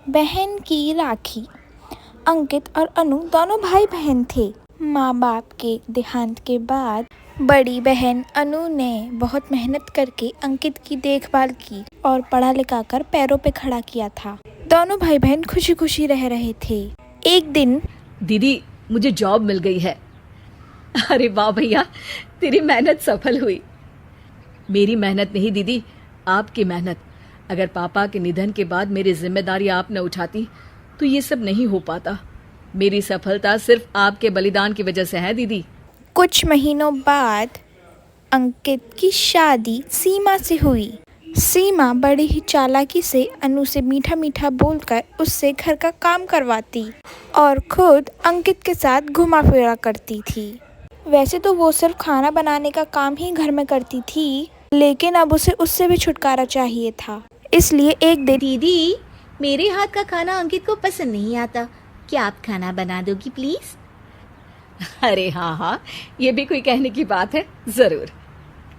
बहन की राखी। अंकित और अनु दोनों भाई बहन थे। माँ बाप के देहांत के बाद बड़ी बहन अनु ने बहुत मेहनत करके अंकित की देखभाल की और पढ़ा लिखा कर पैरों पे खड़ा किया था। दोनों भाई बहन खुशी खुशी रह रहे थे। एक दिन, दीदी मुझे जॉब मिल गई है। अरे वाह भैया, तेरी मेहनत सफल हुई। मेरी मेहनत नहीं दीदी, आपकी मेहनत। अगर पापा के निधन के बाद मेरी जिम्मेदारी आप न उठाती तो ये सब नहीं हो पाता। मेरी सफलता सिर्फ आपके बलिदान की वजह से है दीदी। कुछ महीनों बाद अंकित की शादी सीमा से हुई। सीमा बड़ी ही चालाकी से अनु से मीठा मीठा बोलकर उससे घर का काम करवाती और खुद अंकित के साथ घुमा फिरा करती थी। वैसे तो वो सिर्फ खाना बनाने का काम ही घर में करती थी, लेकिन अब उसे उससे भी छुटकारा चाहिए था। इसलिए एक दिन, दीदी मेरे हाथ का खाना अंकित को पसंद नहीं आता, क्या आप खाना बना दोगी प्लीज? अरे हाँ, ये भी कोई कहने की बात है, जरूर।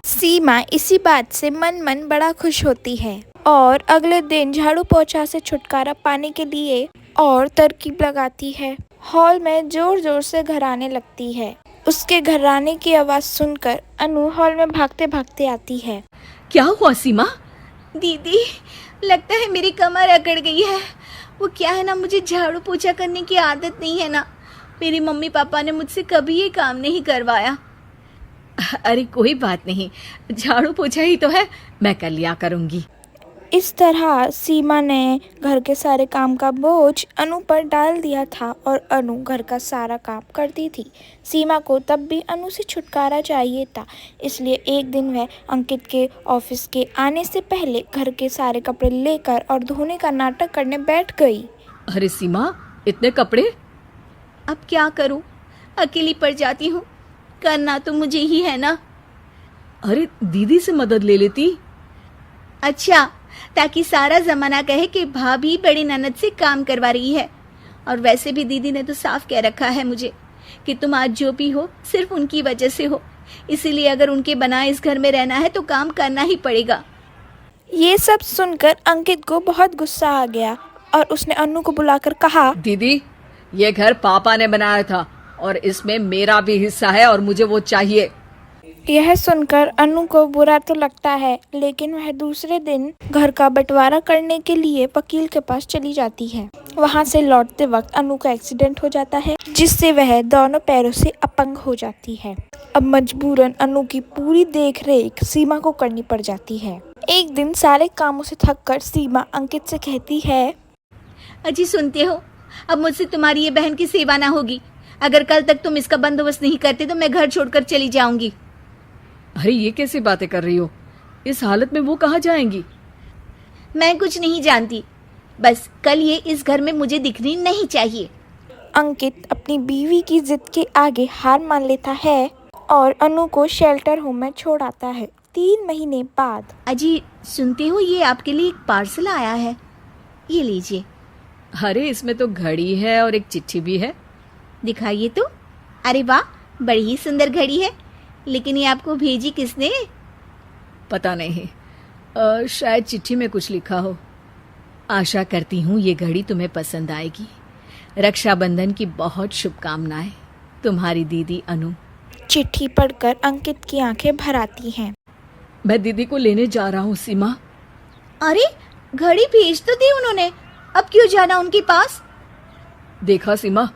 सीमा इसी बात से मन मन बड़ा खुश होती है और अगले दिन झाड़ू पोछा से छुटकारा पाने के लिए और तरकीब लगाती है। हॉल में जोर जोर से घराने लगती है। उसके घराने की आवाज सुनकर अनु हॉल में भागते भागते आती है। क्या हुआ सीमा? दीदी लगता है मेरी कमर अकड़ गई है। वो क्या है ना, मुझे झाड़ू पोछा करने की आदत नहीं है ना। मेरी मम्मी पापा ने मुझसे कभी ये काम नहीं करवाया। अरे कोई बात नहीं, झाड़ू पोछा ही तो है, मैं कर लिया करूंगी। इस तरह सीमा ने घर के सारे काम का बोझ अनु पर डाल दिया था और अनु घर का सारा काम करती थी। सीमा को तब भी अनु से छुटकारा चाहिए था, इसलिए एक दिन वह अंकित के ऑफिस के आने से पहले घर के सारे कपड़े लेकर और धोने का नाटक करने बैठ गई। अरे सीमा, इतने कपड़े? अब क्या करूं, अकेली पड़ जाती हूँ। करना तो मुझे ही है ना। अरे दीदी से मदद ले लेती। अच्छा, ताकि सारा जमाना कहे कि भाभी बड़ी ननद से काम करवा रही है। और वैसे भी दीदी ने तो साफ कह रखा है मुझे कि तुम आज जो भी हो सिर्फ उनकी वजह से हो, इसीलिए अगर उनके बनाए इस घर में रहना है तो काम करना ही पड़ेगा। ये सब सुनकर अंकित को बहुत गुस्सा आ गया और उसने अनु को बुलाकर कहा, दीदी ये घर पापा ने बनाया था और इसमें मेरा भी हिस्सा है और मुझे वो चाहिए। यह सुनकर अनु को बुरा तो लगता है, लेकिन वह दूसरे दिन घर का बंटवारा करने के लिए वकील के पास चली जाती है। वहां से लौटते वक्त अनु का एक्सीडेंट हो जाता है, जिससे वह दोनों पैरों से अपंग हो जाती है। अब मजबूरन अनु की पूरी देखरेख सीमा को करनी पड़ जाती है। एक दिन सारे कामों से थककर सीमा अंकित से कहती है, अजी सुनते हो, अब मुझसे तुम्हारी ये बहन की सेवा ना होगी। अगर कल तक तुम इसका बंदोबस्त नहीं करते तो मैं घर छोड़कर चली जाऊंगी। अरे ये कैसी बातें कर रही हो? इस हालत में वो कहाँ जाएंगी? मैं कुछ नहीं जानती, बस कल ये इस घर में मुझे दिखनी नहीं चाहिए। अंकित अपनी बीवी की जिद के आगे हार मान लेता है और अनु को शेल्टर होम में छोड़ आता है। 3 महीने बाद, अजी सुनते हो, ये आपके लिए एक पार्सल आया है, ये लीजिए। अरे इसमें तो घड़ी है और एक चिट्ठी भी है। दिखाइए तो। अरे वाह, बड़ी ही सुंदर घड़ी है, लेकिन ये आपको भेजी किसने? पता नहीं, शायद चिट्ठी में कुछ लिखा हो। आशा करती हूँ ये घड़ी तुम्हें पसंद आएगी। रक्षाबंधन की बहुत शुभकामनाएं, तुम्हारी दीदी अनु। चिट्ठी पढ़कर अंकित की आंखें भर आती हैं। मैं दीदी को लेने जा रहा हूँ सीमा। अरे घड़ी भेज तो दी उन्होंने, अब क्यों जाना उनके पास? देखा सीमा,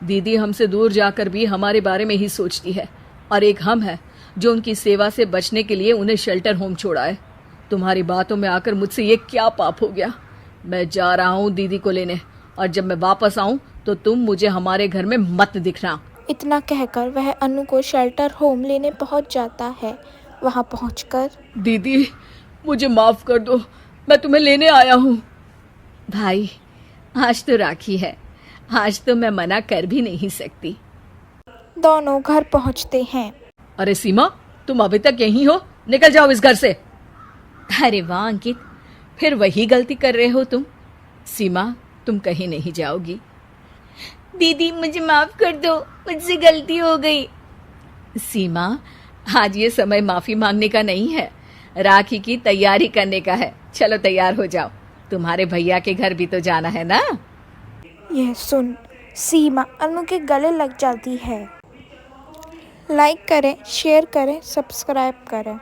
दीदी हमसे दूर जाकर भी हमारे बारे में ही सोचती है और एक हम है जो उनकी सेवा से बचने के लिए उन्हें शेल्टर होम छोड़ा है। तुम्हारी बातों में आकर मुझसे ये क्या पाप हो गया? मैं जा रहा हूँ दीदी को लेने, और जब मैं वापस आऊँ तो तुम मुझे हमारे घर में मत दिखना। इतना कहकर वह अनु को शेल्टर होम लेने पहुंच जाता है। वहां पहुंचकर, दीदी मुझे माफ कर दो, मैं तुम्हें लेने आया हूँ। भाई आज तो राखी है, आज तो मैं मना कर भी नहीं सकती। दोनों घर पहुंचते हैं। अरे सीमा, तुम अभी तक यहीं हो? निकल जाओ इस घर से। अरे वाह अंकित, फिर वही गलती कर रहे हो तुम। सीमा तुम कहीं नहीं जाओगी। दीदी मुझे माफ कर दो, मुझसे गलती हो गई। सीमा आज ये समय माफी मांगने का नहीं है, राखी की तैयारी करने का है। चलो तैयार हो जाओ। तुम्हारे भैया के घर भी तो जाना है ना। यह सुन सीमा अनु के गले लग जाती है। लाइक करें, शेयर करें, सब्सक्राइब करें।